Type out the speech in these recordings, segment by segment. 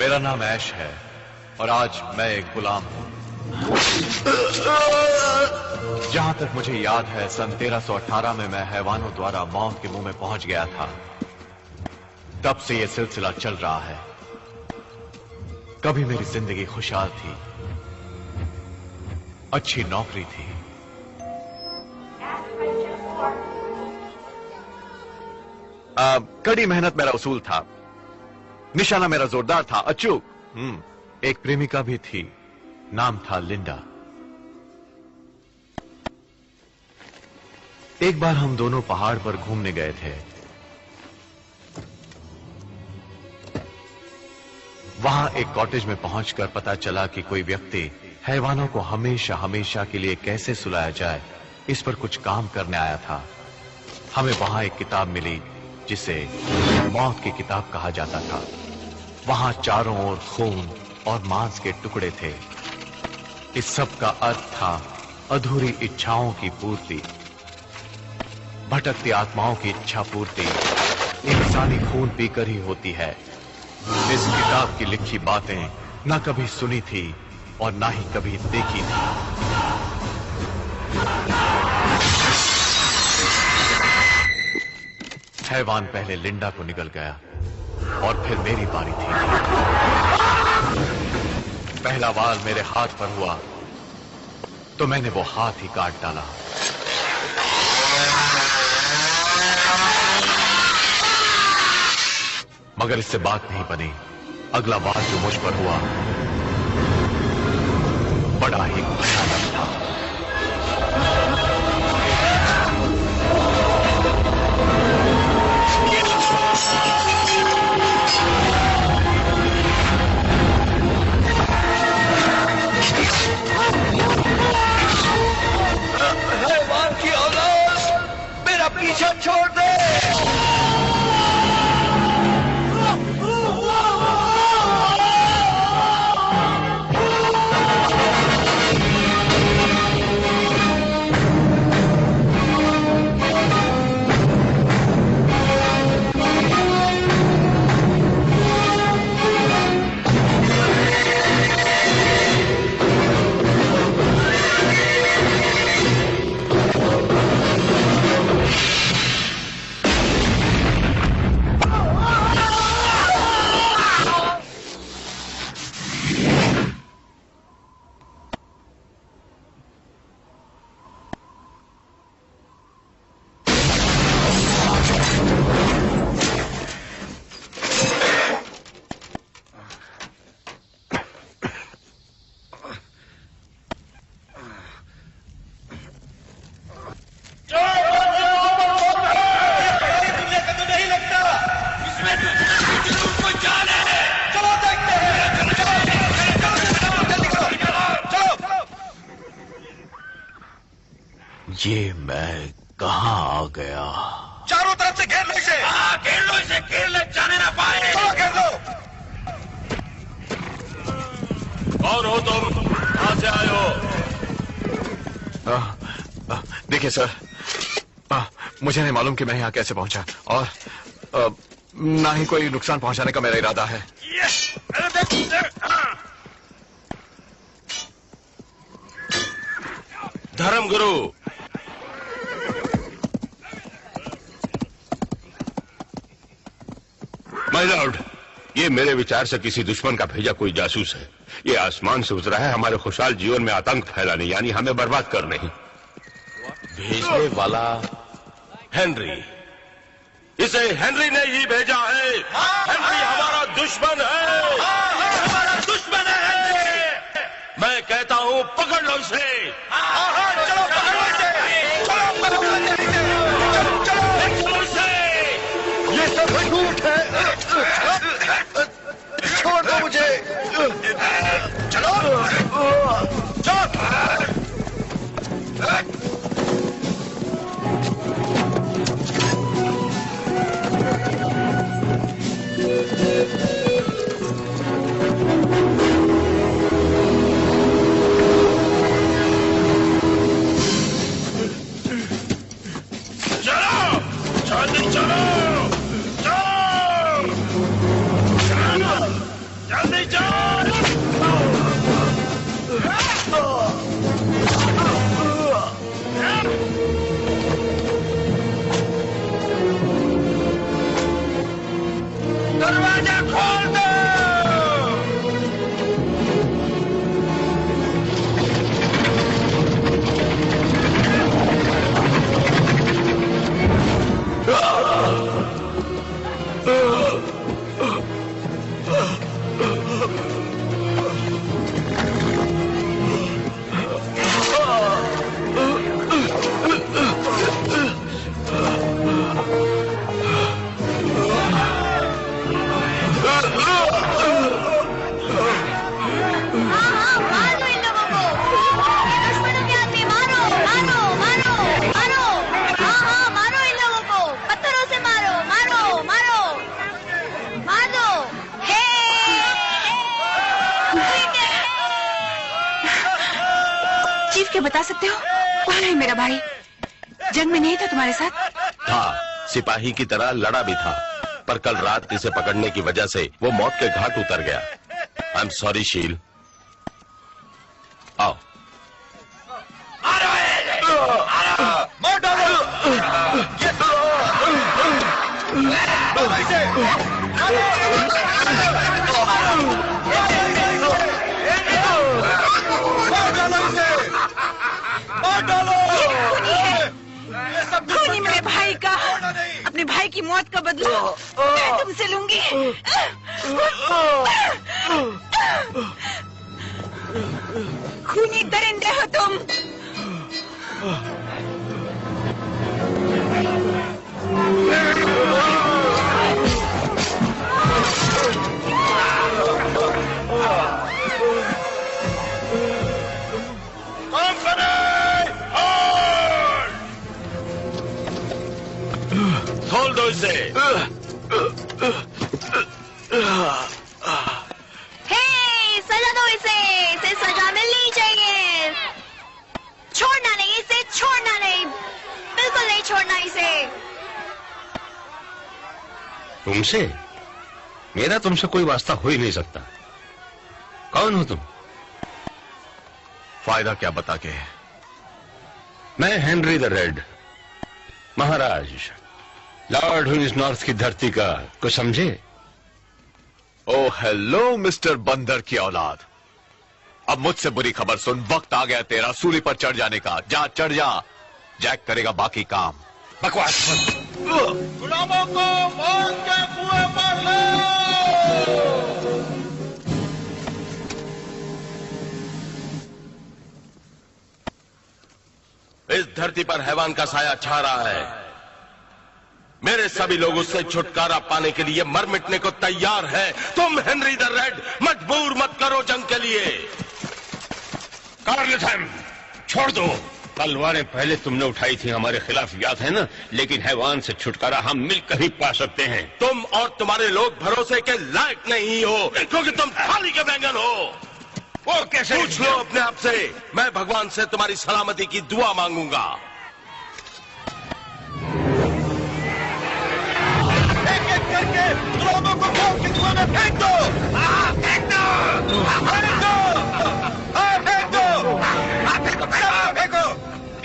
मेरा नाम ऐश है और आज मैं एक गुलाम हूं। जहां तक मुझे याद है, सन 1318 में मैं हैवानों द्वारा मौत के मुंह में पहुंच गया था। तब से यह सिलसिला चल रहा है। कभी मेरी जिंदगी खुशहाल थी, अच्छी नौकरी थी, कड़ी मेहनत मेरा उसूल था, निशाना मेरा जोरदार था, अचूक। एक प्रेमिका भी थी, नाम था लिंडा। एक बार हम दोनों पहाड़ पर घूमने गए थे। वहां एक कॉटेज में पहुंचकर पता चला कि कोई व्यक्ति हैवानों को हमेशा हमेशा के लिए कैसे सुलाया जाए, इस पर कुछ काम करने आया था। हमें वहां एक किताब मिली जिसे मौत की किताब कहा जाता था। वहां चारों ओर खून और मांस के टुकड़े थे। इस सब का अर्थ था अधूरी इच्छाओं की पूर्ति, भटकती आत्माओं की इच्छा पूर्ति इंसानी खून पीकर ही होती है। इस किताब की लिखी बातें ना कभी सुनी थी और ना ही कभी देखी थी। हैवान पहले लिंडा को निगल गया और फिर मेरी बारी थी। पहला वाल मेरे हाथ पर हुआ तो मैंने वो हाथ ही काट डाला। मगर इससे बात नहीं बनी। अगला वाल जो मुझ पर हुआ बड़ा ही भयानक था। हैवान की औलाद, मेरा पीछा छोड़ दे। ये मैं कहां आ गया? चारों तरफ से घेर लो इसे। घेर लो इसे, घेर ले, जाने ना पाए। चलो घेर लो। कौन हो तुम? कहां से आए हो? देखिए सर, मुझे नहीं मालूम कि मैं यहां कैसे पहुंचा और ना ही कोई नुकसान पहुंचाने का मेरा इरादा है। धर्मगुरु, माय लॉर्ड, ये मेरे विचार से किसी दुश्मन का भेजा कोई जासूस है। ये आसमान से उतरा है हमारे खुशहाल जीवन में आतंक फैलाने, यानी हमें बर्बाद करने। भेजने वाला हेनरी, इसे हेनरी ने ही भेजा है। हेनरी हमारा दुश्मन है। हमारा दुश्मन है। मैं कहता हूं पकड़ लो इसे। चलो पकड़ो इसे। चलो पकड़ो इसे। ये सब झूठ है। छोड़ दो मुझे। चलो दरवाजा खोल दो। क्या बता सकते हो कौन है मेरा भाई? जंग में नहीं था तुम्हारे साथ? था, सिपाही की तरह लड़ा भी था, पर कल रात इसे पकड़ने की वजह से वो मौत के घाट उतर गया। आई एम सॉरी शील। आओ। मार डालो। खूनी मेरे भाई का, अपने भाई की मौत का बदला मैं तुमसे लूंगी। खूनी दरिंदे हो तुम। खोल दो इसे। सजा दो इसे सजा मिलनी चाहिए। छोड़ना नहीं इसे, छोड़ना नहीं, बिल्कुल नहीं छोड़ना इसे। तुमसे? मेरा तुमसे कोई वास्ता हो ही नहीं सकता। कौन हो तुम? फायदा क्या बता के? मैं Henry the red, Maharaj, Lord हुइस north की धरती का। कुछ समझे? ओ हेलो मिस्टर बंदर की औलाद, अब मुझसे बुरी खबर सुन। वक्त आ गया तेरा सूली पर चढ़ जाने का। जा चढ़ जा, जैक करेगा बाकी काम। बकवास बंद। गुलामों को मौत के कुएं पर लो। इस धरती पर हैवान का साया छा रहा है। मेरे सभी लोग उससे छुटकारा पाने के लिए मर मिटने को तैयार हैं। तुम हेनरी द रेड मजबूर मत करो जंग के लिए। कार्लथम, छोड़ दो। तलवारें पहले तुमने उठाई थी हमारे खिलाफ, याद है ना? लेकिन हैवान से छुटकारा हम मिलकर ही पा सकते हैं। तुम और तुम्हारे लोग भरोसे के लायक नहीं हो, क्योंकि तुम थाली के बैंगन हो। वो कैसे? पूछ लो अपने आप से। मैं भगवान से तुम्हारी सलामती की दुआ मांगूंगा। एक एक करके गुलामों को मौत के कुएं में फेंक दो। फेंक दो, फेंक दो, फेंक दो, फेंको, फेंको,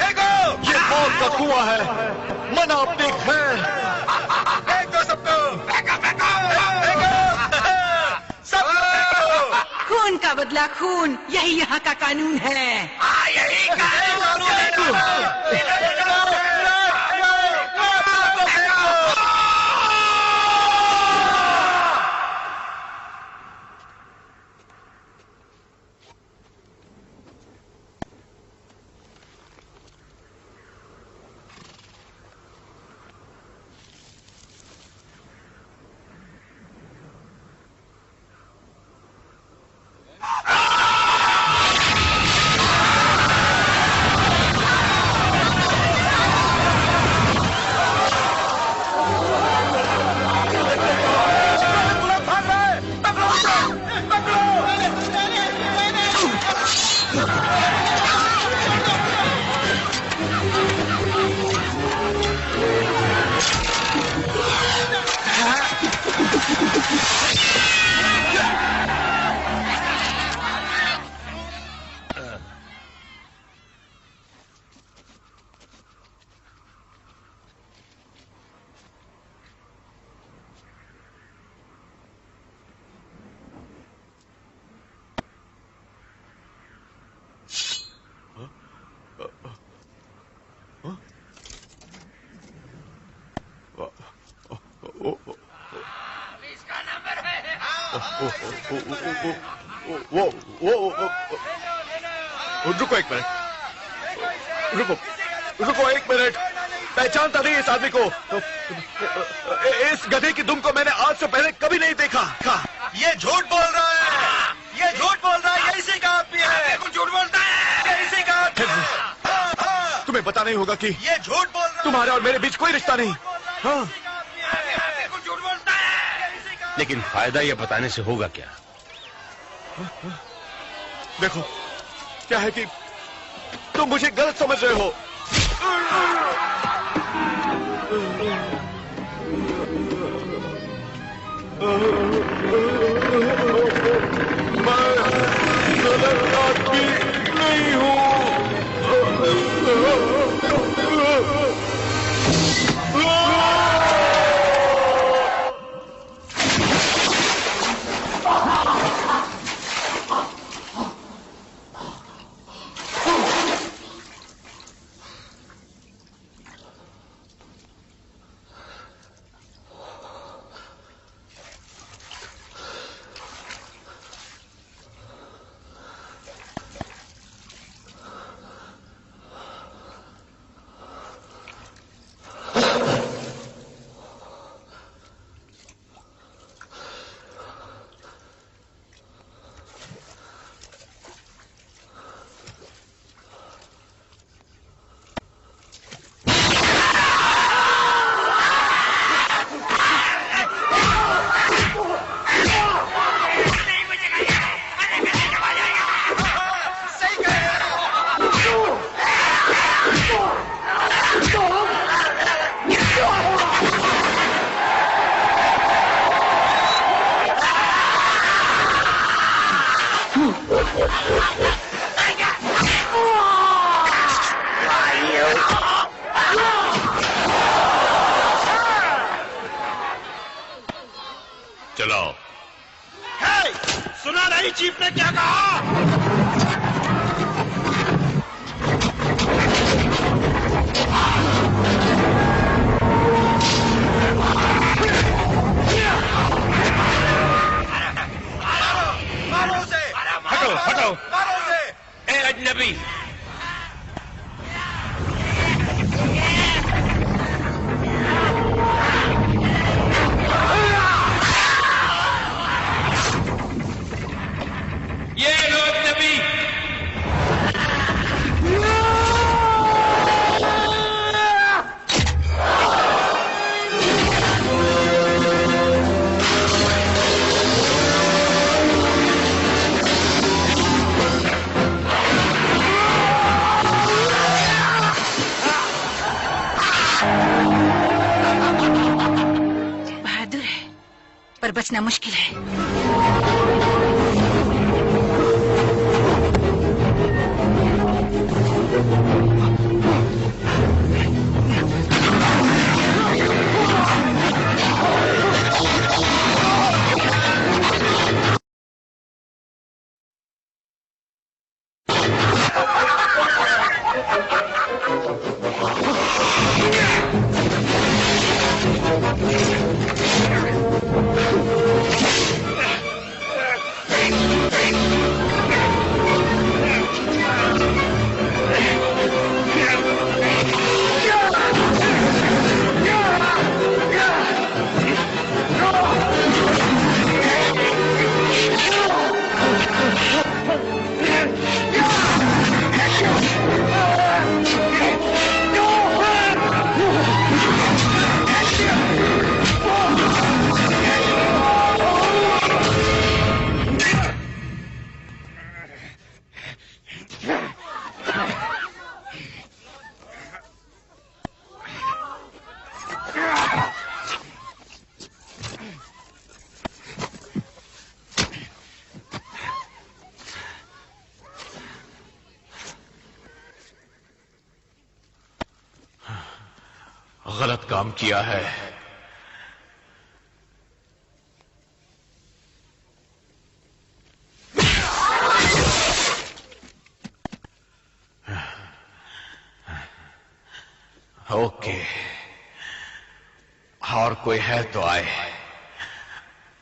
फेंको। ये मौत का कुआं है, मना अपनी खैर। फेंक दो सबको, फेंको, फेंको, फेंको, सब फेंको। खून का बदला खून, यही यहाँ का कानून है। यही कानून है। रुको 1 मिनट, रुको 1 मिनट। पहचानता नहीं इस आदमी को। इस गधे की दुम को मैंने आज से पहले कभी नहीं देखा। ये झूठ बोल रहा है, ये झूठ बोल रहा है, ये इसी का आदमी है। झूठ बोलता है, ये इसी का आदमी है। तुम्हें पता नहीं होगा कि ये झूठ बोल रहा है, तुम्हारे और मेरे बीच कोई रिश्ता नहीं। हाँ, झूठ बोलता है। लेकिन फायदा यह बताने से होगा क्या? देखो क्या है कि तुम मुझे गलत समझ रहे हो। मैं गलत आदमी नहीं हूँ। चलाओ। सुना नहीं चीफ ने क्या कहा? मारो उसे, हटो हटो। मारो उसे। ए अजनबी, ये लोग नबी। बहादुर है पर बचना मुश्किल है। गलत काम किया है। ओके, और कोई है तो आए।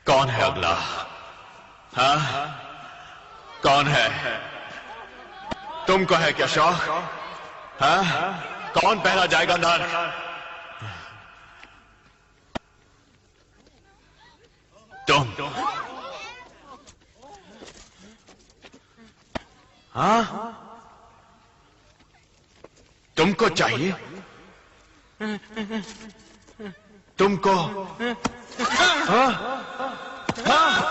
कौन है अगला? हाँ? कौन है? तुमको है क्या शौक? हाँ? कौन पहला जाएगा अंदर? तुम। हाँ? तुमको चाहिए? तुमको? हाँ? हाँ? हाँ?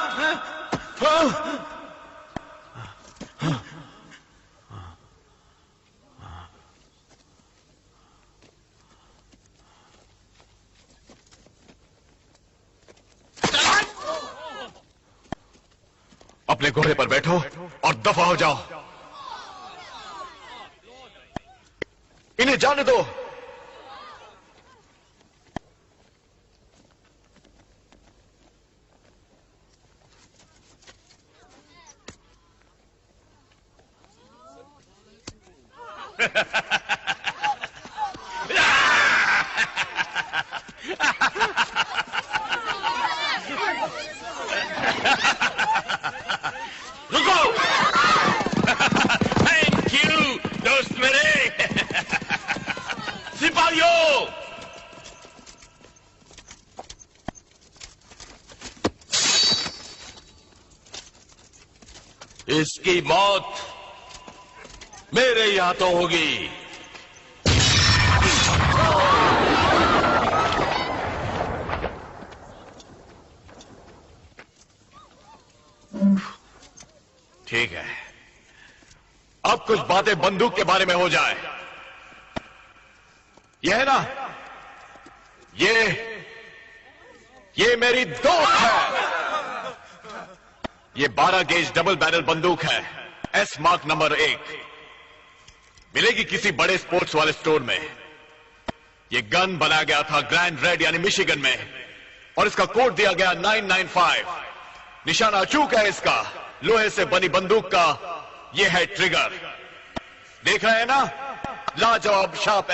अपने घोड़े पर बैठो और दफा हो जाओ। इन्हें जाने दो। रुको। थैंक यू दोस्त मेरे। सिपाहियों, इसकी मौत मेरे ही हाथों होगी। ठीक है, अब कुछ बातें बंदूक के बारे में हो जाए। यह है ना, ये मेरी दोस्त है। ये 12 गेज डबल बैरल बंदूक है, एस मार्क नंबर 1। मिलेगी किसी बड़े स्पोर्ट्स वाले स्टोर में। ये गन बनाया गया था ग्रैंड रेड यानी मिशिगन में, और इसका कोड दिया गया 995। निशाना अचूक है इसका, लोहे से बनी बंदूक का। यह है ट्रिगर, देख रहे हैं ना? लाजवाब शार्प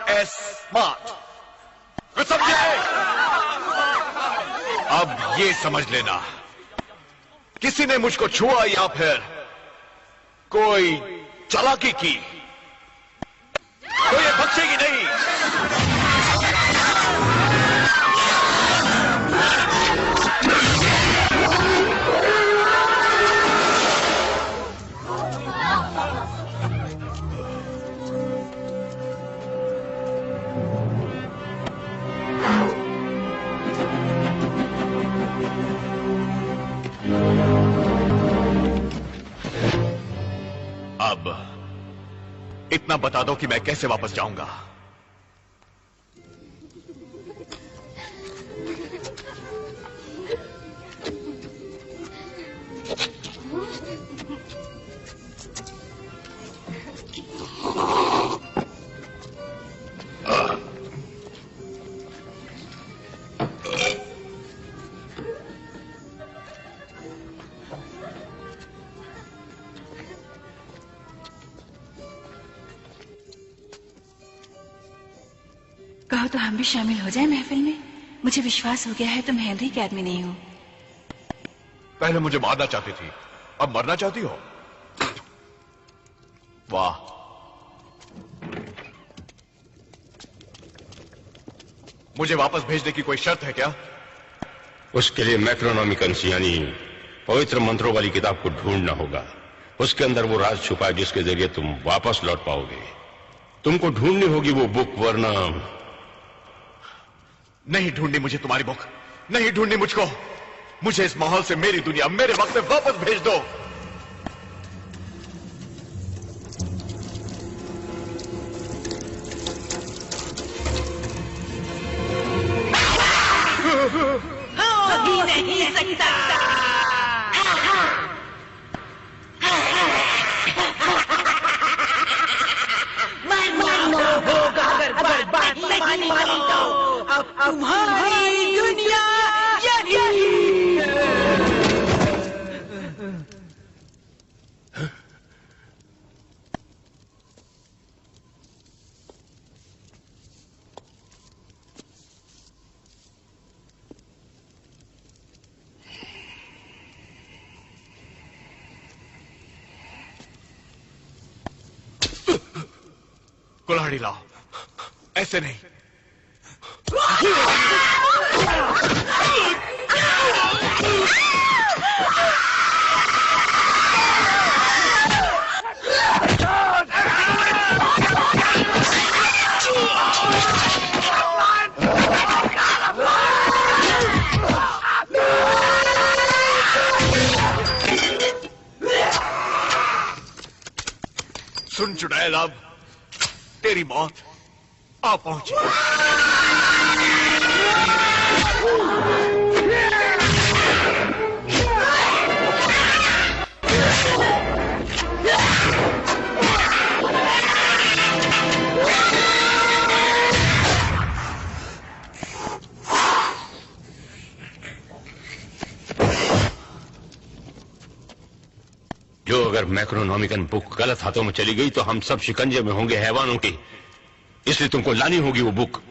एस स्मार्ट। कुछ समझे? अब ये समझ लेना, किसी ने मुझको छुआ या फिर कोई चालाकी की तो ये बख्शेगी नहीं। अब इतना बता दो कि मैं कैसे वापस जाऊंगा। कहो तो हम भी शामिल हो जाए महफिल में। मुझे विश्वास हो गया है तुम हेनरी के आदमी नहीं हो। पहले मुझे मारना चाहती थी, अब मरना चाहती हो? वाह, मुझे वापस भेजने की कोई शर्त है क्या? उसके लिए मैक्रोनॉमिकन्स यानी पवित्र मंत्रों वाली किताब को ढूंढना होगा। उसके अंदर वो राज छुपा है जिसके जरिए तुम वापस लौट पाओगे। तुमको ढूंढनी होगी वो बुक, वरना नहीं ढूंढनी मुझे तुम्हारी बुक, नहीं ढूंढनी मुझको। मुझे इस माहौल से, मेरी दुनिया, मेरे वक्त में वापस भेज दो। अभी नहीं सकता। मरना होगा अगर बात नहीं मानी तो। अब तुम्हारी दुनिया यही। कुल्हाड़ी लाओ। ऐसे नहीं। सुन चुड़ैल, अब तेरी मौत आ पहुंची। जो अगर मैक्रोनॉमिकन बुक गलत हाथों में चली गई तो हम सब शिकंजे में होंगे हैवानों के, इसलिए तुमको लानी होगी वो बुक।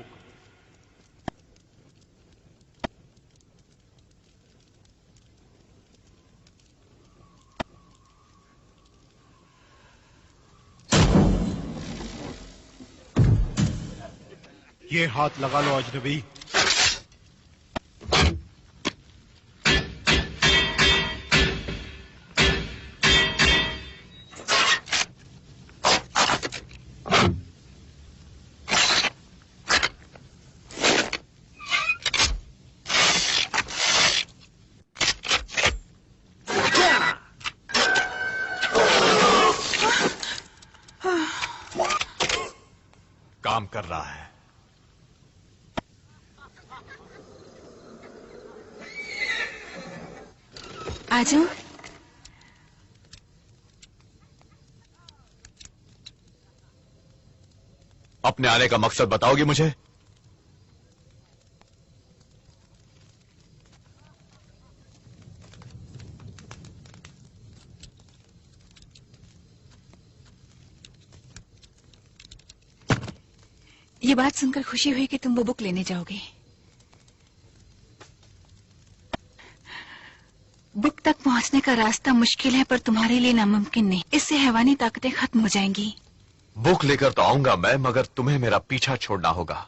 ये हाथ लगा लो अजनबी। काम कर रहा है। आ जाओ। अपने आने का मकसद बताओगी मुझे? ये बात सुनकर खुशी हुई कि तुम वो बुक लेने जाओगे। बुक तक पहुंचने का रास्ता मुश्किल है, पर तुम्हारे लिए नामुमकिन नहीं। इससे हैवानी ताकतें खत्म हो जाएंगी। बुक लेकर तो आऊंगा मैं, मगर तुम्हें मेरा पीछा छोड़ना होगा।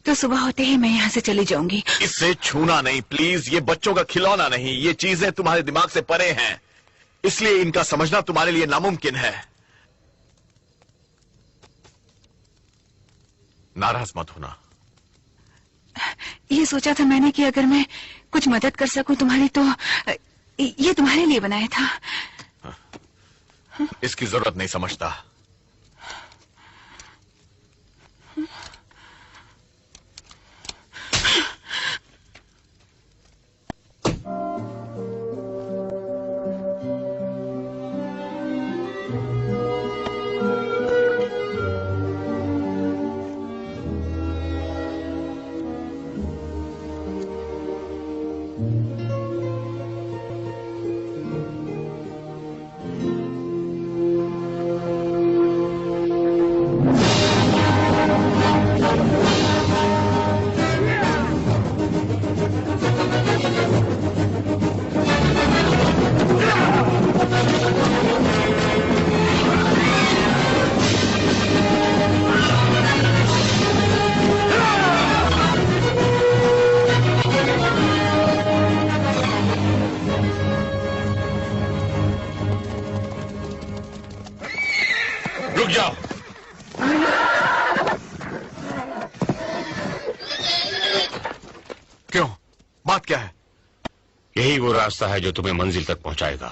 तो सुबह होते ही मैं यहाँ से चली जाऊंगी। इससे छूना नहीं प्लीज। ये बच्चों का खिलौना नहीं। ये चीजें तुम्हारे दिमाग से परे हैं, इसलिए इनका समझना तुम्हारे लिए नामुमकिन है। नाराज मत होना। ये सोचा था मैंने कि अगर मैं कुछ मदद कर सकूं तुम्हारी, तो ये तुम्हारे लिए बनाया था। इसकी जरूरत नहीं समझता। रुक जाओ। क्यों? बात क्या है? यही वो रास्ता है जो तुम्हें मंजिल तक पहुंचाएगा,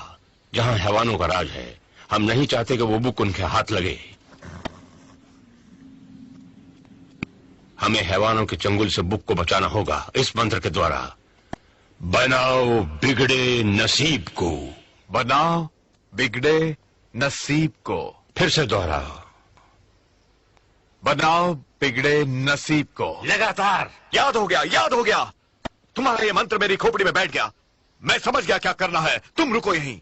जहां हैवानों का राज है। हम नहीं चाहते कि वो बुक उनके हाथ लगे। हमें हैवानों के चंगुल से बुक को बचाना होगा इस मंत्र के द्वारा। बनाओ बिगड़े नसीब को। बनाओ बिगड़े नसीब को। फिर से दोहराओ। बनाओ बिगड़े नसीब को। लगातार। याद हो गया, याद हो गया। तुम्हारा ये मंत्र मेरी खोपड़ी में बैठ गया। मैं समझ गया क्या करना है। तुम रुको यहीं।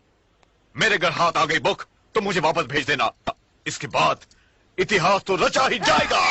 मेरे घर हाथ आ गई बुक तो मुझे वापस भेज देना। इसके बाद इतिहास तो रचा ही जाएगा।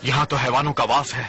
यहाँ तो हैवानों का वास है।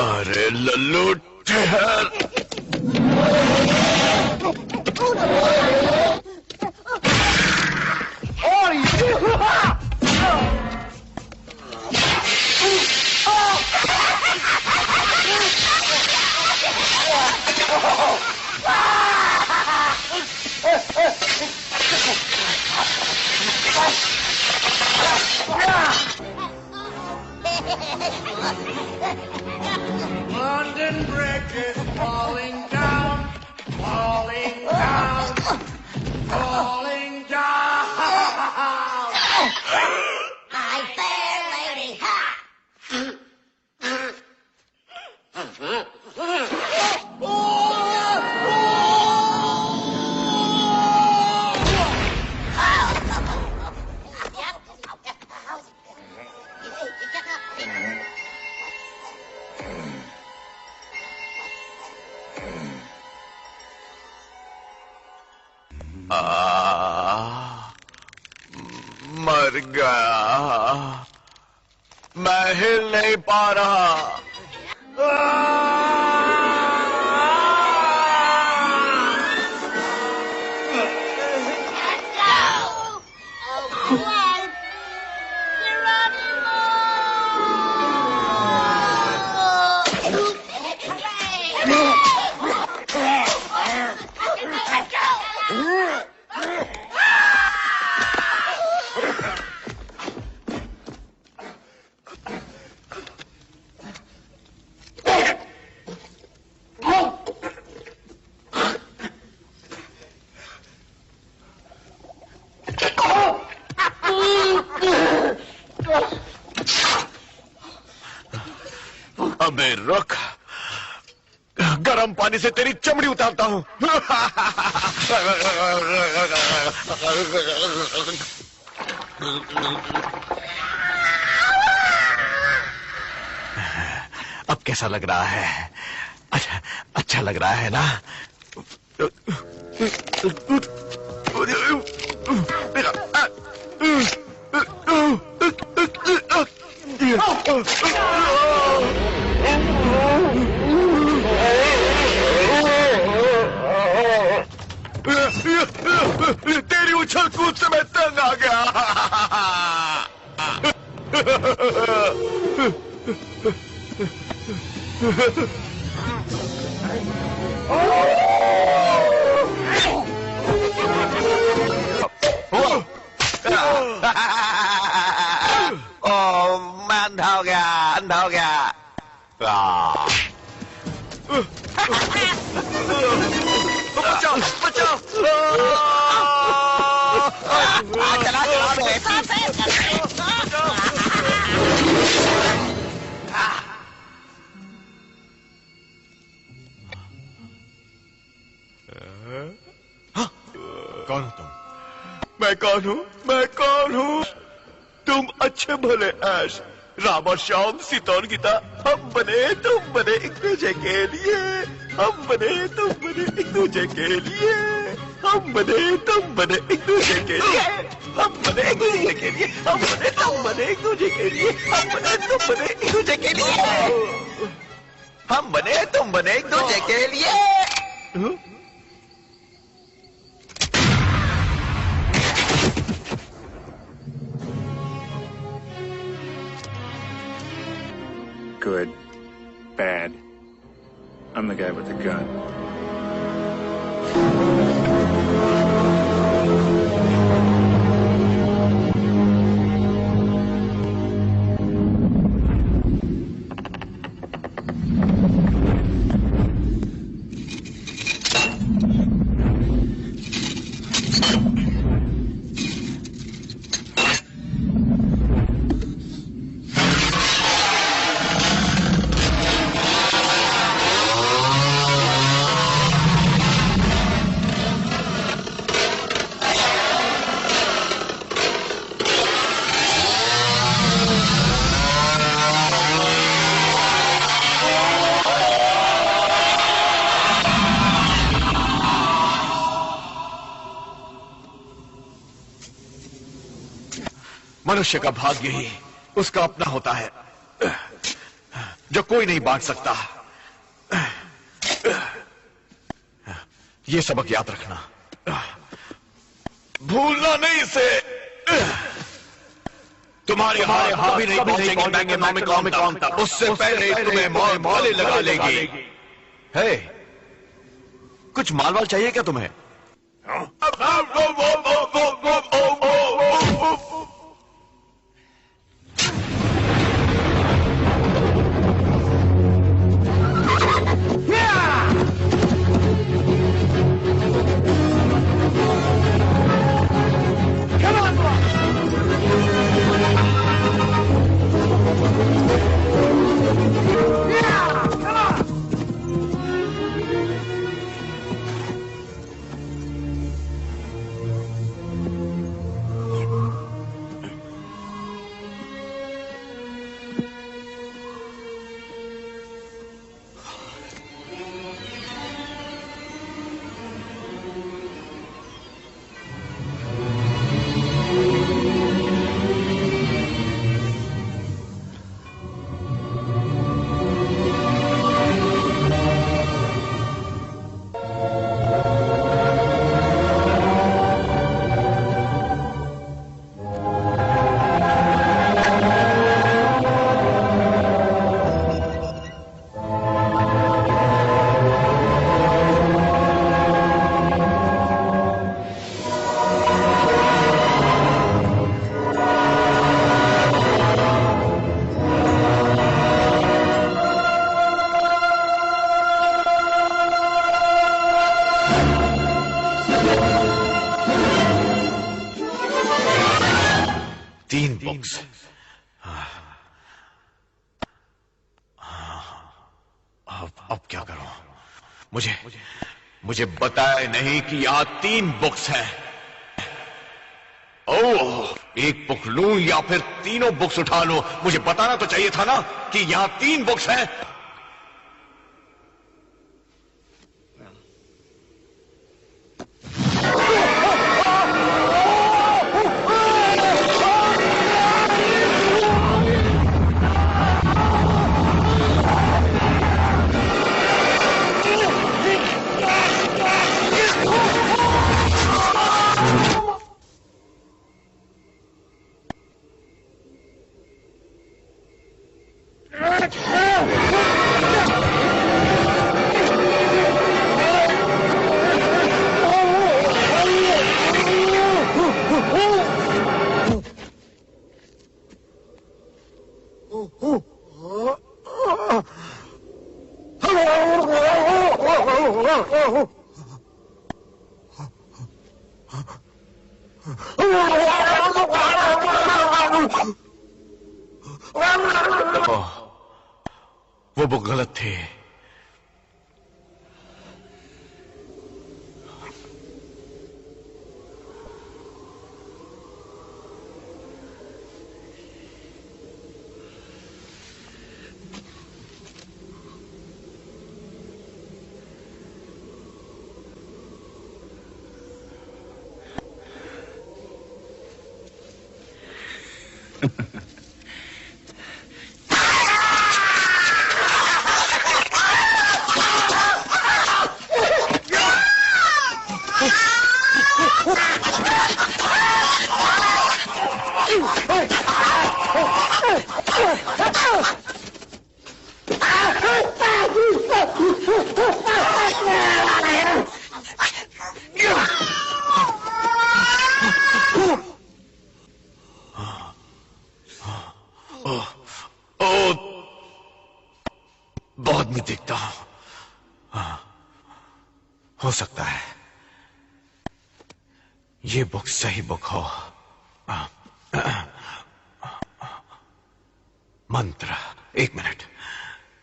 अरे लल्लू ठहर। London Bridge is falling down, falling down, falling down. My fair lady, ha! मर गया, मैं हिल नहीं पा रहा। अबे रुक, गर्म पानी से तेरी चमड़ी उतारता हूं। अब कैसा लग रहा है? अच्छा लग रहा है ना? तेरी उछल कूद से मैं तंग आ गया। मैं अंधा हो गया, अंधा हो गया। बचाओ, बचाओ। चला कौन हो तुम? मैं कौन हूँ? मैं कौन हूँ? तुम अच्छे भले ऐश, राम और श्याम, सीता और गीता, हम बने तुम बने एक दूसरे के लिए, हम बने तुम बने एक दूसरे के लिए, हम बने तुम बने एक दूसरे के लिए, हम बने एक दूसरे के लिए, हम बने तुम बने एक दूसरे के लिए, हम बने तुम बने एक दूसरे के लिए, हम बने तुम बने एक दूसरे के लिए। Good. Bad. I'm the guy with the gun. मनुष्य का भाग्य ही उसका अपना होता है, जो कोई नहीं बांट सकता। ये सबक याद रखना, भूलना नहीं इसे। तुम्हारे हाथ भी नहीं पहुंचेंगे बैंक इकोनॉमिक तक, उससे पहले तुम्हें मौले लगा लेगी। है कुछ माल वाल चाहिए क्या तुम्हें? अब क्या करूं? मुझे बताए नहीं कि यहां 3 बुक्स हैं। ओह, एक बुक लूं या फिर तीनों बुक्स उठा लूं? मुझे बताना तो चाहिए था ना कि यहां 3 बुक्स हैं। वो गलत थे। बहुत मैं देखता हूं। हो सकता है ये बुक सही बुक हो। मंत्र, एक मिनट।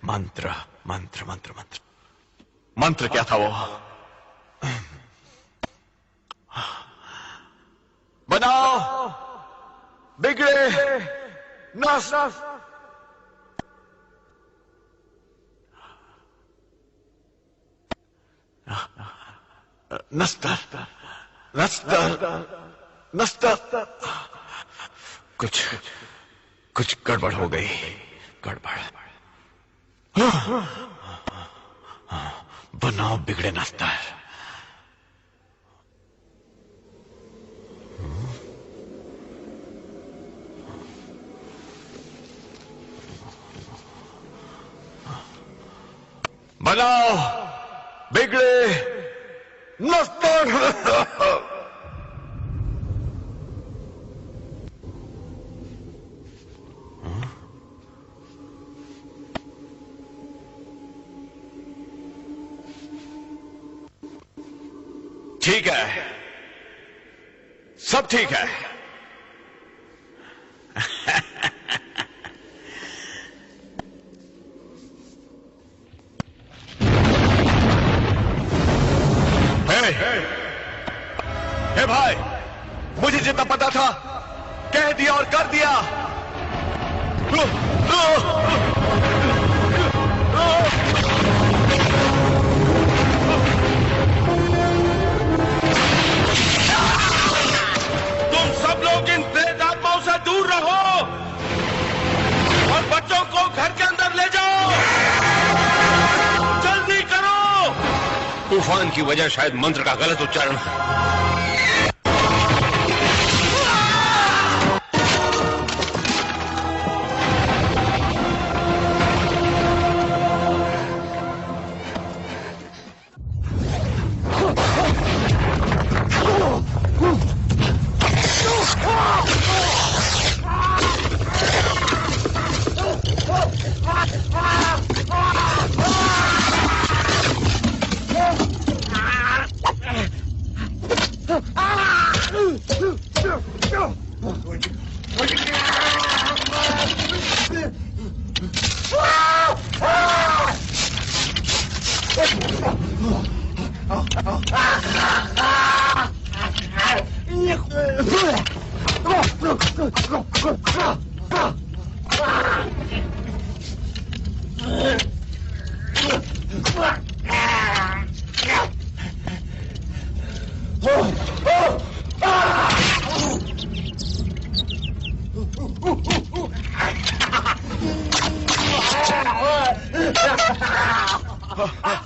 मंत्र मंत्र मंत्र मंत्र मंत्र क्या था वो? बनाओ बिगड़े नस नस्तर नस्तर नस्तर। कुछ गड़बड़ हो गई। गड़बड़। बनाओ बिगड़े नस्तर। बनाओ बिगड़े नस्तर। ठीक है, सब ठीक है। हे भाई, मुझे जितना पता था कह दिया और कर दिया। तुम सब लोग इन प्रेत आत्माओं से दूर रहो और बच्चों को घर के अंदर ले जाओ। जल्दी करो। तूफान की वजह शायद मंत्र का गलत उच्चारण है।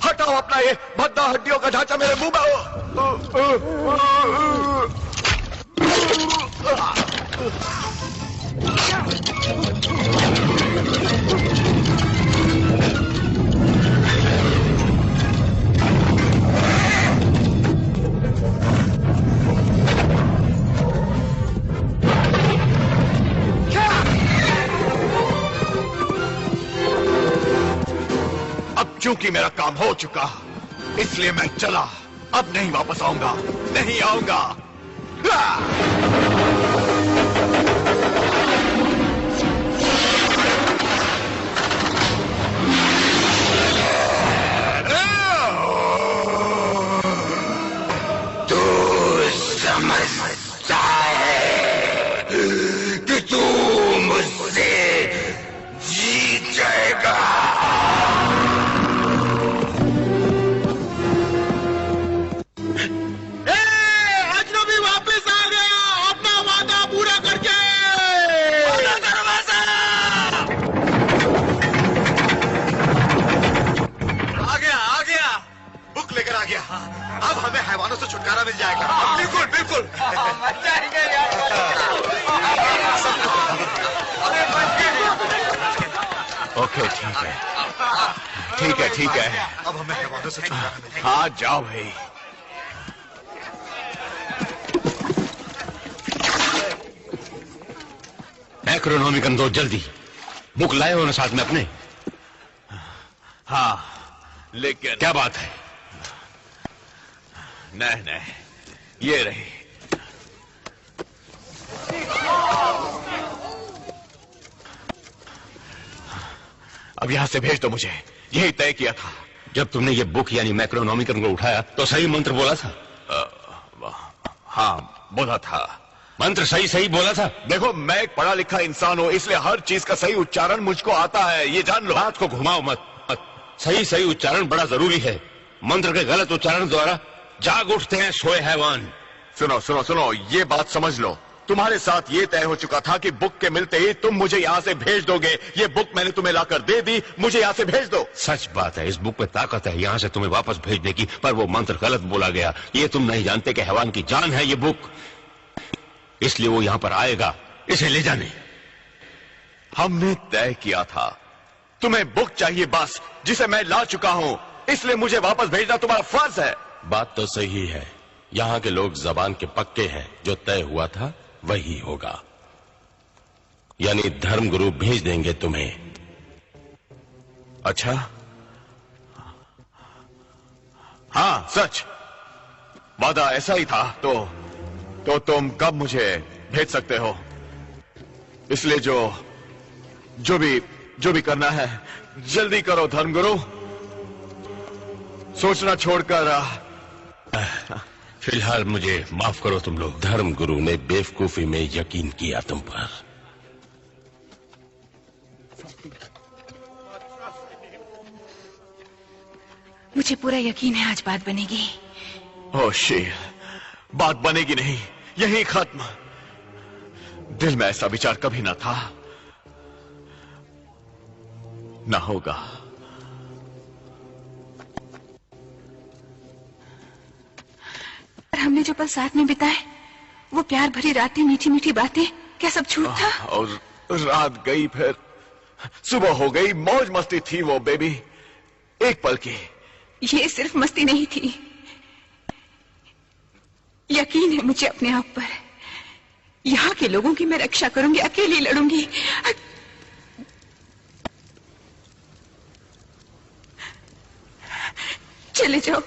हटाओ अपना ये भद्दा हड्डियों का ढांचा मेरे मुंह में। अब चूंकि मेरा काम हो चुका, इसलिए मैं चला। अब नहीं वापस आऊंगा, नहीं आऊंगा। समझता है कि तू मुझसे जीत जाएगा। अजनबी वापस आ गया, अपना वादा पूरा करके। दरवाजा आ गया, बुक लेकर आ गया। अब हमें हैवानों से छुटकारा मिल जाएगा। बिल्कुल बिल्कुल। ओके, ठीक है। अब हमें हैवानों से छुटकारा मिल जाएगा। हाँ, जाओ भाई। मैक्रोनॉमिकन दो जल्दी। बुक लाए हो ना साथ में अपने? हाँ, लेकिन क्या बात है? नहीं, ये रही। अब यहां से भेज दो मुझे, यही तय किया था। जब तुमने ये बुक यानी मैक्रोनॉमिकन को उठाया तो सही मंत्र बोला था? हाँ, बोला था। मंत्र सही बोला था? देखो, मैं एक पढ़ा लिखा इंसान हूं, इसलिए हर चीज का सही उच्चारण मुझको आता है, ये जान लो। बात को घुमाओ मत। सही उच्चारण बड़ा जरूरी है। मंत्र के गलत उच्चारण द्वारा जाग उठते हैं सोए हैवान। सुनो, ये बात समझ लो। तुम्हारे साथ ये तय हो चुका था कि बुक के मिलते ही तुम मुझे यहाँ से भेज दोगे। ये बुक मैंने तुम्हें लाकर दे दी, मुझे यहाँ से भेज दो। सच बात है, इस बुक में ताकत है यहाँ से तुम्हें वापस भेजने की, पर वो मंत्र गलत बोला गया। ये तुम नहीं जानते कि हैवान की जान है ये बुक, इसलिए वो यहाँ पर आएगा इसे ले जाने। हमने तय किया था, तुम्हें बुक चाहिए बस, जिसे मैं ला चुका हूँ, इसलिए मुझे वापस भेजना तुम्हारा फर्ज है। बात तो सही है, यहाँ के लोग जबान के पक्के हैं, जो तय हुआ था वही होगा। यानी धर्मगुरु भेज देंगे तुम्हें। अच्छा, हाँ सच, वादा ऐसा ही था। तो तुम कब मुझे भेज सकते हो? इसलिए जो भी करना है जल्दी करो धर्मगुरु, सोचना छोड़कर। फिलहाल मुझे माफ करो तुम लोग। धर्मगुरु ने बेवकूफी में यकीन किया तुम पर। मुझे पूरा यकीन है आज बात बनेगी। ओ शील, बात बनेगी नहीं, यही खत्म। दिल में ऐसा विचार कभी ना था, ना होगा। हमने जो पल साथ में बिताए, वो प्यार भरी रातें, मीठी मीठी बातें, क्या सब झूठ था? और रात गई, फिर सुबह हो गई, मौज मस्ती थी वो बेबी, एक पल की। ये सिर्फ मस्ती नहीं थी, यकीन है मुझे अपने आप पर। यहाँ के लोगों की मैं रक्षा करूंगी, अकेली लड़ूंगी। चले जाओ।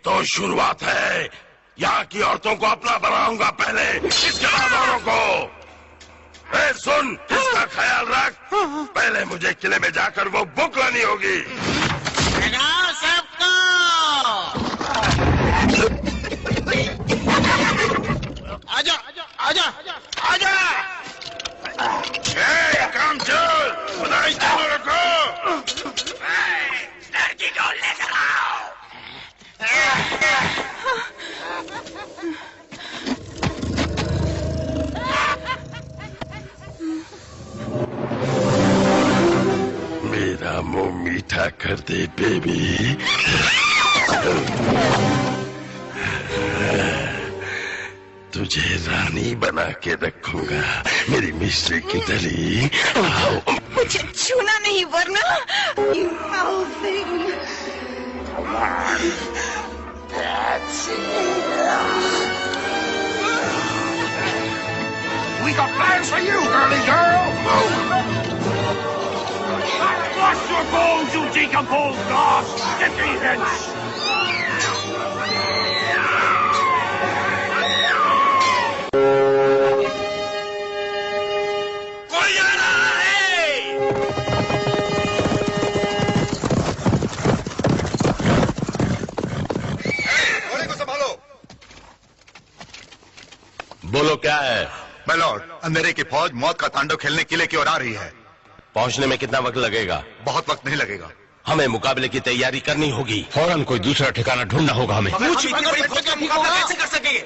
तो शुरुआत है। यहाँ की औरतों को अपना बनाऊंगा पहले, इसके बाद औरों को। ए सुन, इसका ख्याल रख। पहले मुझे किले में जाकर वो बुक लानी होगी। सबको आजा आजा आजा। काम चल, बनाई चालू रखो। लड़की को लेकर आओ। मेरा मुंह मीठा कर दे बेबी। तुझे रानी बना के रखूंगा, मेरी मिस्ट्री की दली। मुझे छूना नहीं वरना We got plans for you, girly girl. Wash your bones, you decomposed goss. Get me hence. कोई आ रहा है। घोड़े को संभालो। बोलो क्या है? मैं लॉर्ड, अंधेरे की फौज मौत का तांडव खेलने किले की ओर आ रही है। पहुंचने में कितना वक्त लगेगा? बहुत वक्त नहीं लगेगा। हमें मुकाबले की तैयारी करनी होगी। फौरन कोई दूसरा ठिकाना ढूंढना होगा हमें। मुकाबला कैसे कर सकेंगे?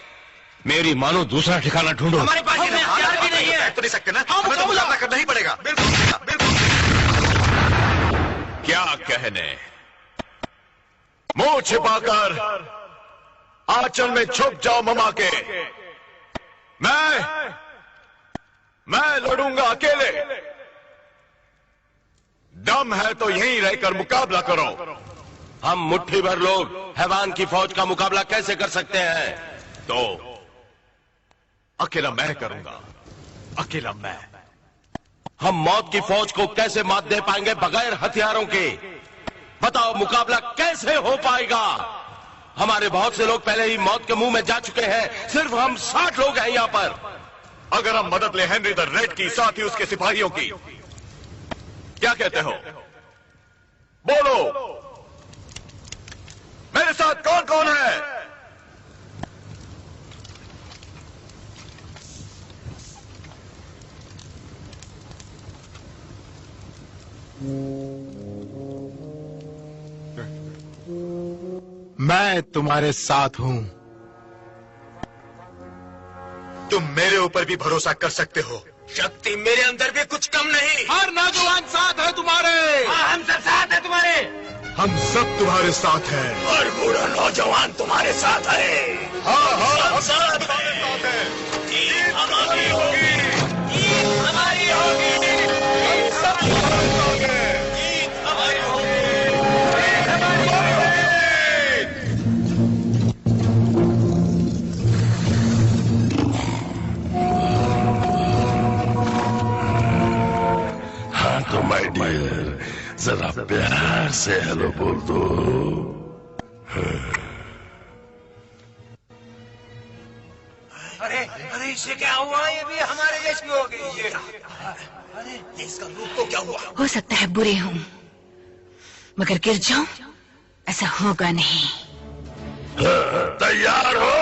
मेरी मानो दूसरा ठिकाना ढूंढो। हमारे पास ये हथियार भी नहीं है। तो नहीं सकते ना, हमें तो मुकाबला करना ही पड़ेगा। बिल्कुल बिल्कुल। क्या कहने? मुंह छिपाकर आंचल में छुप जाओ ममा के। मैं लड़ूंगा अकेले। दम है तो यहीं रहकर मुकाबला करो। हम मुट्ठी भर लोग हैवान की फौज का मुकाबला कैसे कर सकते हैं? तो अकेला मैं करूंगा, अकेला मैं। हम मौत की फौज को कैसे मात दे पाएंगे बगैर हथियारों के? बताओ, मुकाबला कैसे हो पाएगा? हमारे बहुत से लोग पहले ही मौत के मुंह में जा चुके हैं। सिर्फ हम 60 लोग हैं यहाँ पर। अगर हम मदद ले हेनरी द रेड की, साथ ही उसके सिपाहियों की, क्या कहते हो? बोलो, मेरे साथ कौन कौन है? मैं तुम्हारे साथ हूं। तुम मेरे ऊपर भी भरोसा कर सकते हो। शक्ति मेरे अंदर भी कुछ कम नहीं। हर नौजवान साथ है तुम्हारे। हम सब साथ है तुम्हारे। हम सब तुम्हारे साथ हैं। हर बूढ़ा नौजवान तुम्हारे साथ है। हाँ हम साथ तुम्हारे साथ हैं। जीत हमारी होगी। जीत हमारी होगी। हम सब तुम्हारे साथ हैं। जीत हमारी होगी। हाँ तो माय डियर, जरा प्यार से हेलो बोल दो। अरे इसे क्या हुआ? ये भी हमारे देश में हो गई। ये अरे इसका रूप को क्या हुआ? हो सकता है बुरे हूं, मगर गिर जाऊं ऐसा होगा नहीं। तैयार हो?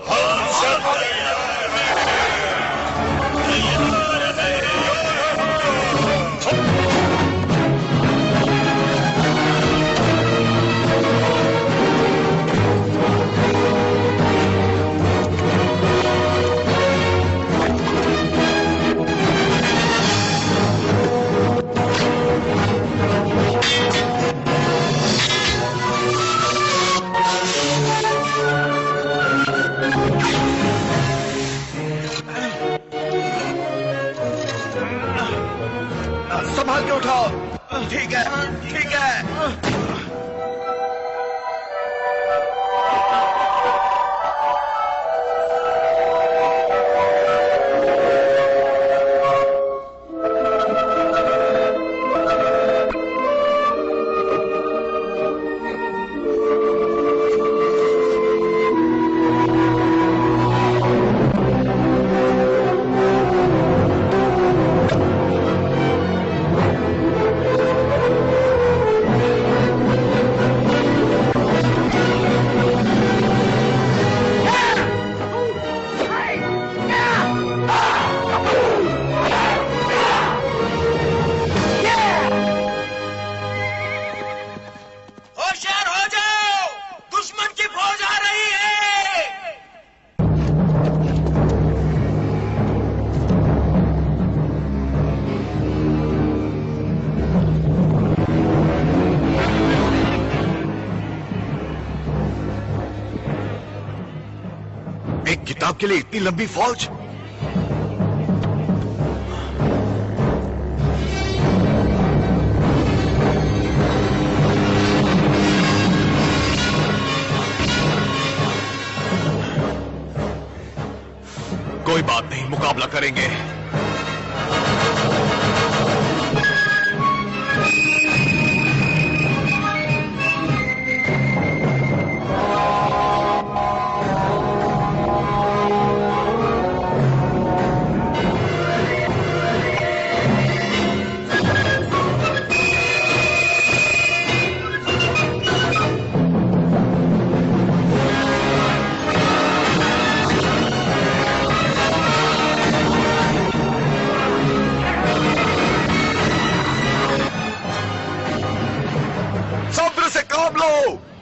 हम सब संभाल के उठाओ। ठीक है, ठीक है। किताब के लिए इतनी लंबी फौज? कोई बात नहीं, मुकाबला करेंगे।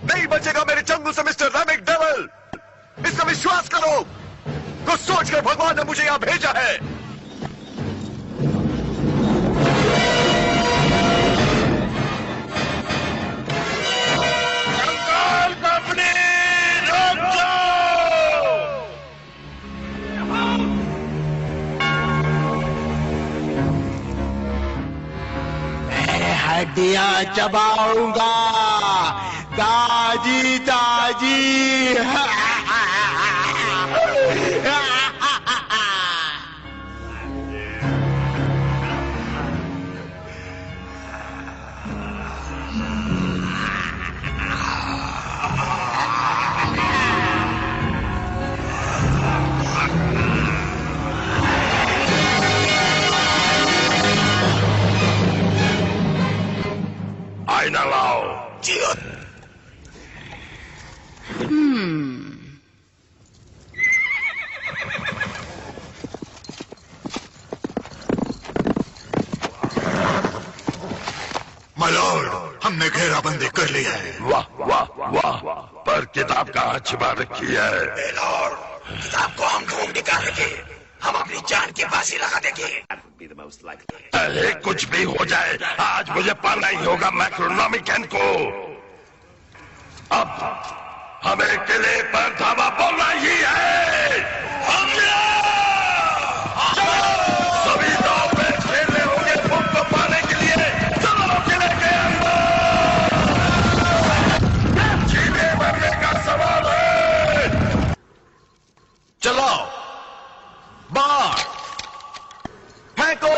नहीं बचेगा मेरे जंगल से मिस्टर रैमिक डेविल। इसका विश्वास करो। कुछ सोचकर भगवान ने मुझे यहां भेजा है। कंकाल कंपनी रुक जाओ। मैं हड्डियां चबाऊंगा ताजी ताजी। आईना लाओ। मालॉर्ड, हमने घेराबंदी कर ली है। वाह वाह वाह, पर किताब कहाँ छिपा रखी है? लॉर्ड, किताब को हम ढूंढ निकालेंगे। हम अपनी जान की बाजी लगा देंगे। अरे कुछ भी हो जाए, आज मुझे पाना ही होगा मैक्रोनॉमिकन को। अब हमें किले पर धावा बोलना ही है। सभी दांव पे खेलने होंगे भूख को पाने के लिए। चलो किले के अंदर, जीने मरने का सवाल है। चलो बाहर फेंको।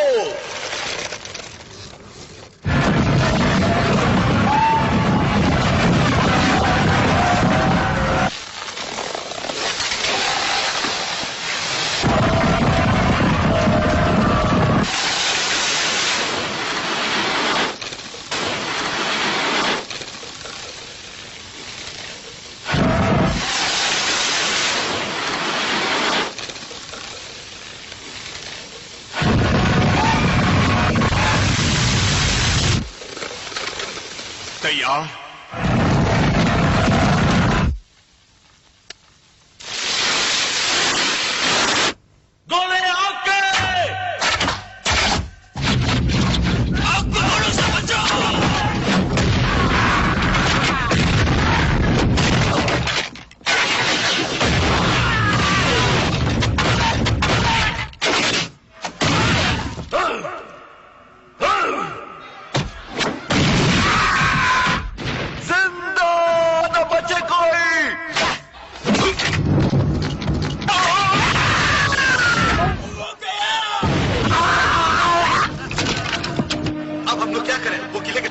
तैयार? गोले आके आपको गोलों से बचाओ।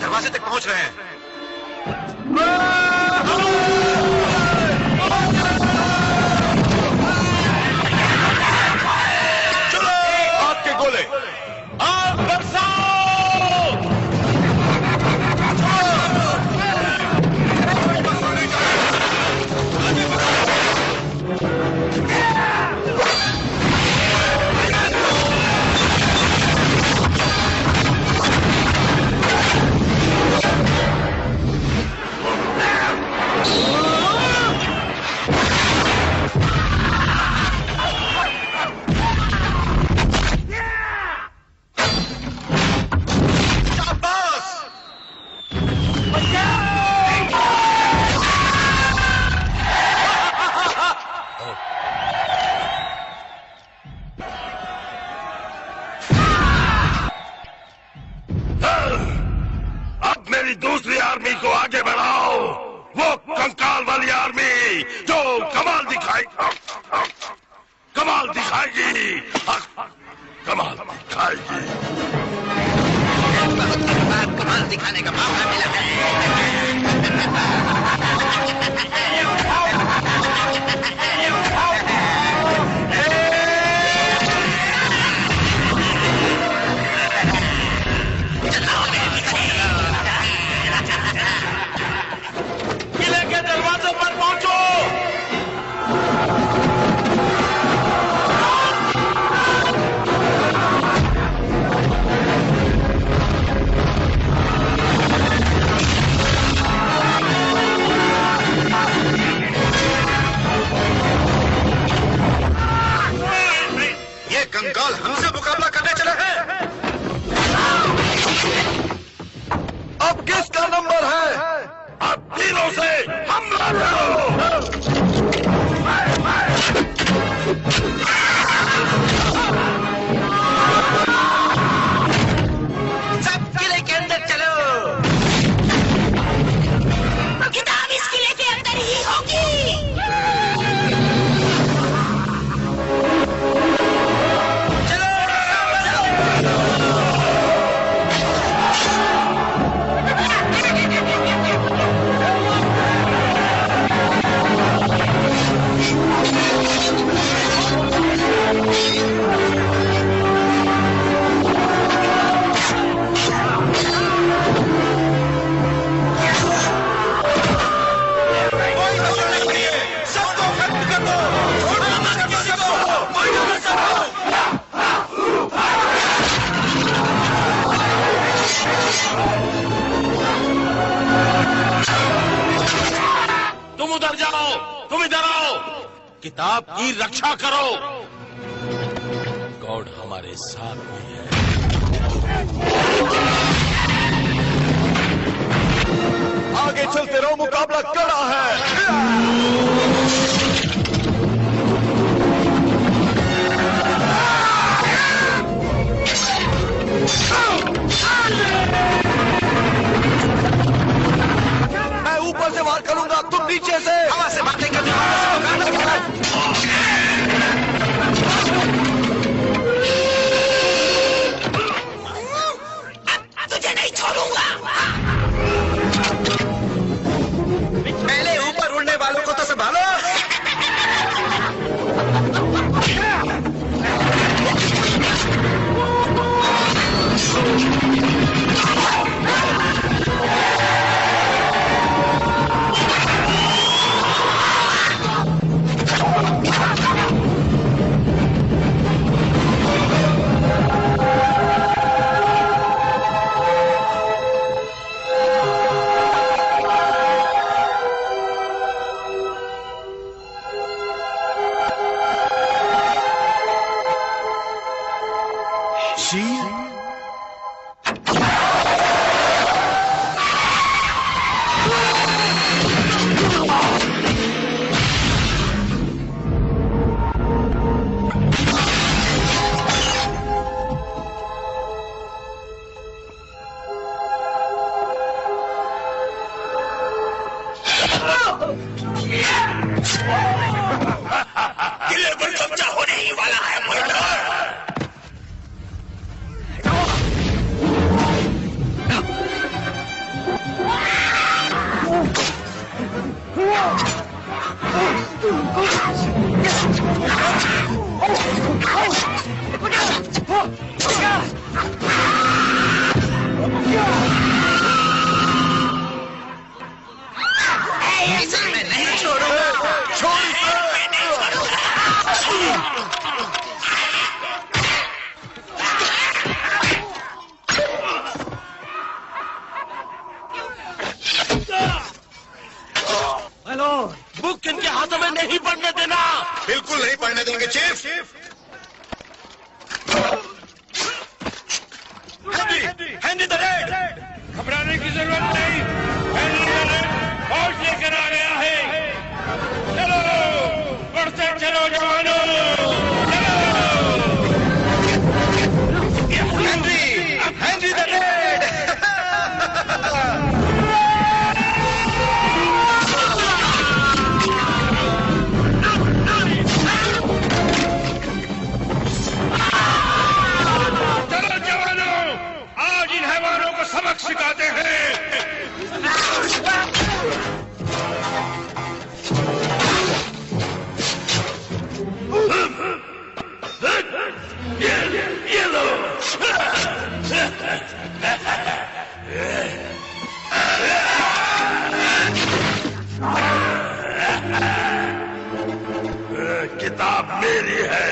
दरवाजे तक पहुंच रहे हैं। चलो आपके गोले आप बरसाओ। मेरी दूसरी आर्मी को आगे बढ़ाओ, वो कंकाल वाली आर्मी जो कमाल दिखाएगी, कमाल दिखाएगी। कमाल दिखाने का मौका मिला है। किले के दरवाजे पर पहुंचो। कंकाल हमसे मुकाबला करने चले हैं। अब किसका नंबर है? अब तीनों से हमला करो। सब किले के अंदर चलो। तो किताब इस किले के अंदर ही होगी। किताब की रक्षा करो। गॉड हमारे साथ भी है। आगे चलते रहो, मुकाबला कड़ा है। मैं ऊपर से वार करूंगा, तुम नीचे से। हवा से बातें करने तुझे नहीं छोड़ूंगा। पहले ऊपर उड़ने वालों को तो संभालो। किले पर कब्जा होने ही वाला है मर्डर। ऐसे मैं नहीं छोड़ूंगा। मैं नहीं छोड़ूंगा। हेलो, बुक इनके हाथों में नहीं पड़ने देना। बिल्कुल नहीं पढ़ने देंगे चीफ। Handy the red. घबराने की जरूरत नहीं। हैंडी द रेड फौज लेकर आ गया है। चलो बढ़ते चलो जवानों, चलो। Handy the red. सबक सिखाते हैं। ये लो। किताब मेरी है।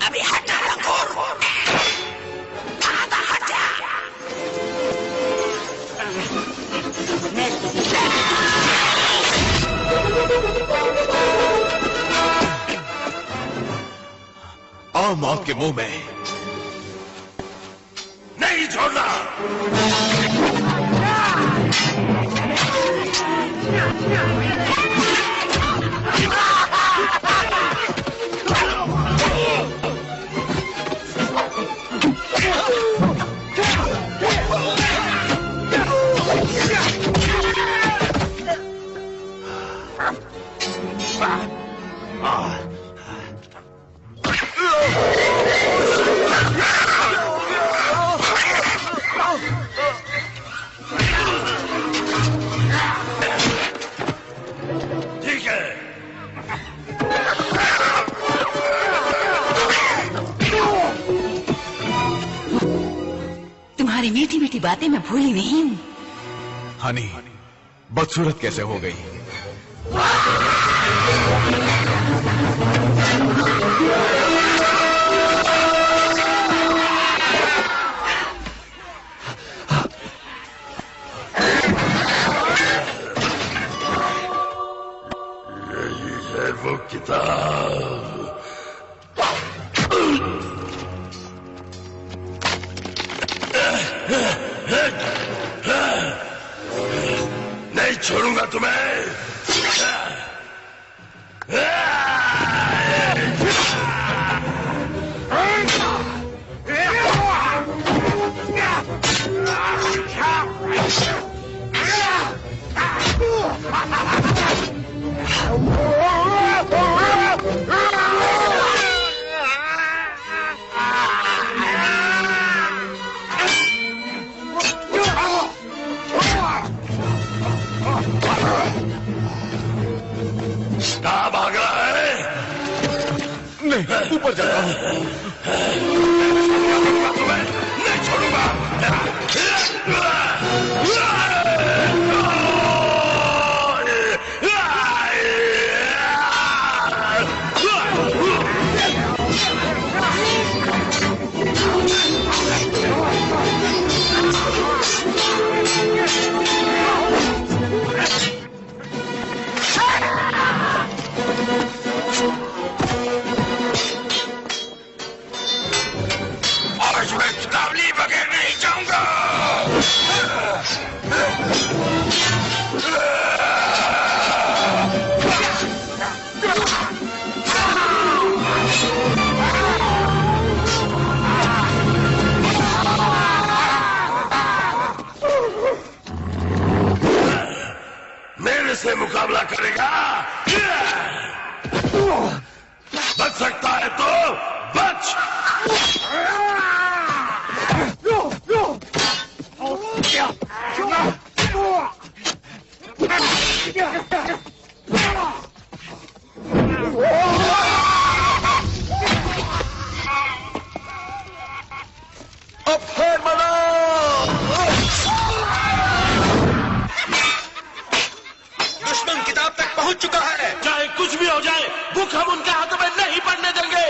अभी हटा लंगोर। हटा। आओ मौत के मुंह में। नहीं छोड़ना। ठीक है। तुम्हारी मीठी मीठी बातें मैं भूली नहीं हूँ। हनी बदसूरत कैसे हो गई? यही है वो किताब। नहीं छोड़ूंगा तुम्हें। कहाँ भाग रहा है? नहीं, ऊपर जाता हूँ। नहीं छोड़ूंगा। आज मैं चेतावनी बगैर नहीं जाऊंगा। मेरे से मुकाबला करेगा? बच सकता है तो बच। अब फेर बनाओ। दुश्मन किताब तक पहुंच चुका है। चाहे कुछ भी हो जाए, बुक हम उनके हाथों में नहीं पड़ने देंगे।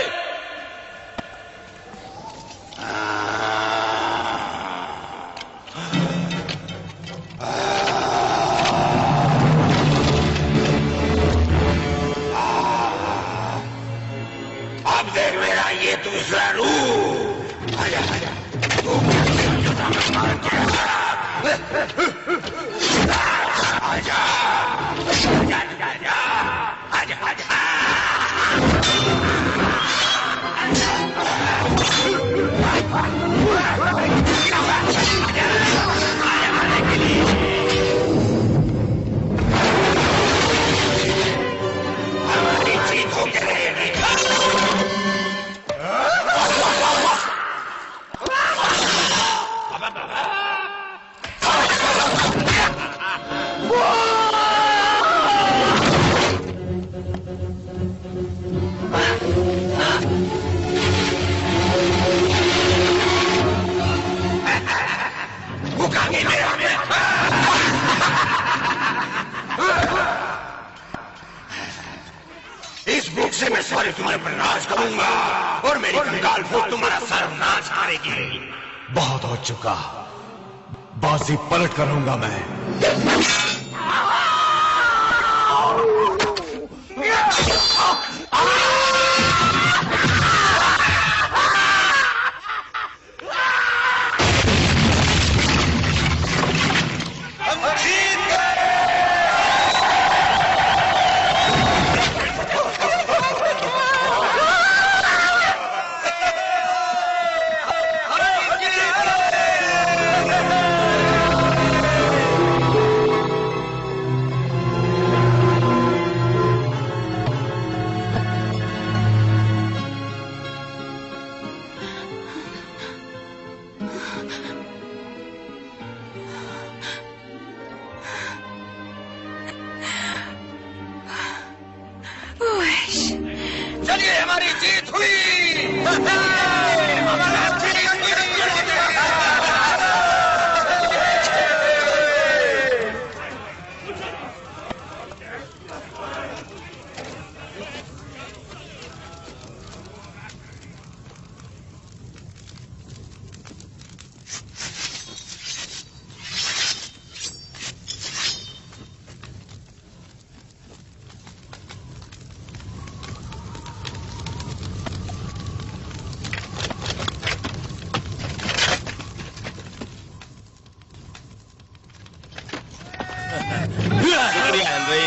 अब देख मेरा ये दूसरा रूप। आजा आजा। तू मुझे समझ मार के आजा। आजा आजा आजा आजा। इस भूख से मैं सारे तुम्हारे पर राज करूंगा और मेरी कंगाल भूख तुम्हारा सर्वनाश करेगी। बहुत हो चुका, बाजी पलट करूंगा मैं। चलिए, हमारी जीत हुई। शुक्रिया हेनरी।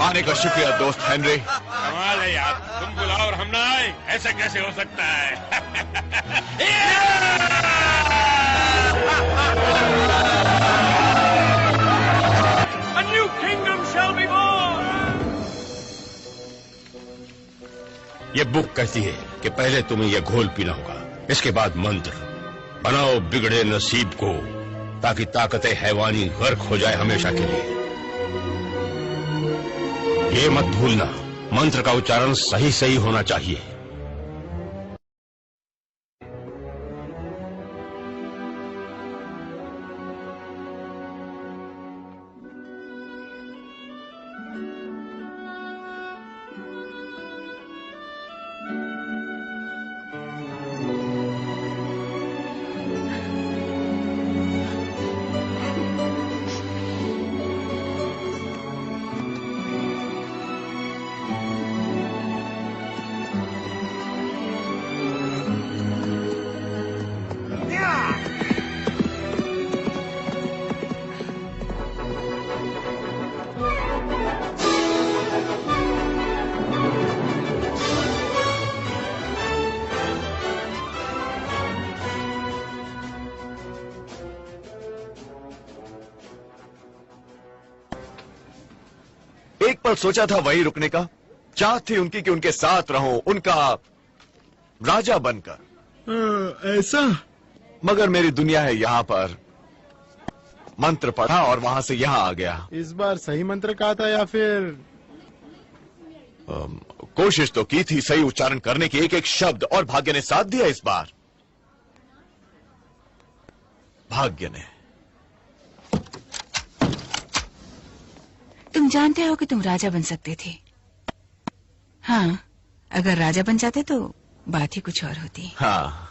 आने का शुक्रिया दोस्त हेनरी। कमाल है यार, तुम बुलाओ और हम ना आए, ऐसा कैसे हो सकता है? A new kingdom shall be born. ये बुक कहती है कि पहले तुम्हें यह घोल पीना होगा, इसके बाद मंत्र बनाओ बिगड़े नसीब को, ताकि ताकतें हैवानी गर्क हो जाए हमेशा के लिए। ये मत भूलना, मंत्र का उच्चारण सही सही होना चाहिए। एक पल सोचा था वहीं रुकने का, चाहत थी उनकी कि उनके साथ रहूं, उनका राजा बनकर। ऐसा? मगर मेरी दुनिया है यहाँ पर। मंत्र पढ़ा और वहां से यहाँ आ गया। इस बार सही मंत्र कहा था या फिर? कोशिश तो की थी सही उच्चारण करने की, एक एक शब्द, और भाग्य ने साथ दिया इस बार। भाग्य ने। तुम जानते हो कि तुम राजा बन सकते थे। हाँ, अगर राजा बन जाते तो बात ही कुछ और होती। हाँ,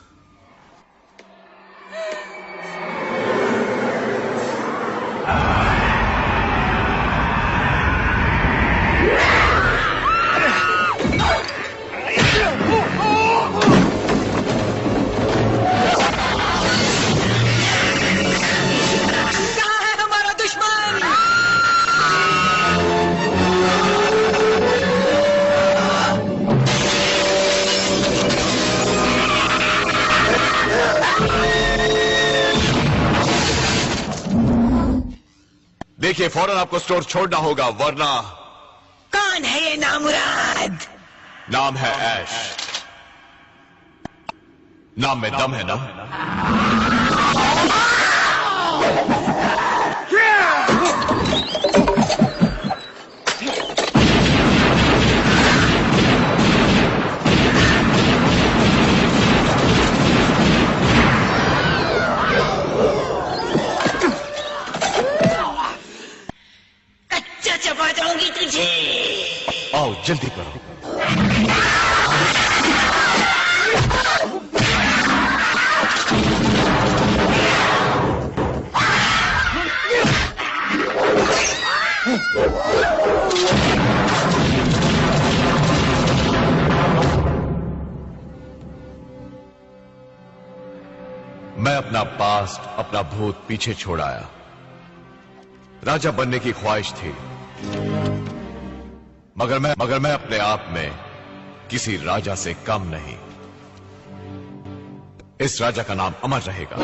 देखिए, फौरन आपको स्टोर छोड़ना होगा, वरना। कौन है ये नामुराद? नाम है ऐश। नाम में दम है ना? जल्दी करो। मैं अपना पास्ट, अपना भूत पीछे छोड़ आया। राजा बनने की ख्वाहिश थी, मगर मैं अपने आप में किसी राजा से कम नहीं। इस राजा का नाम अमर रहेगा।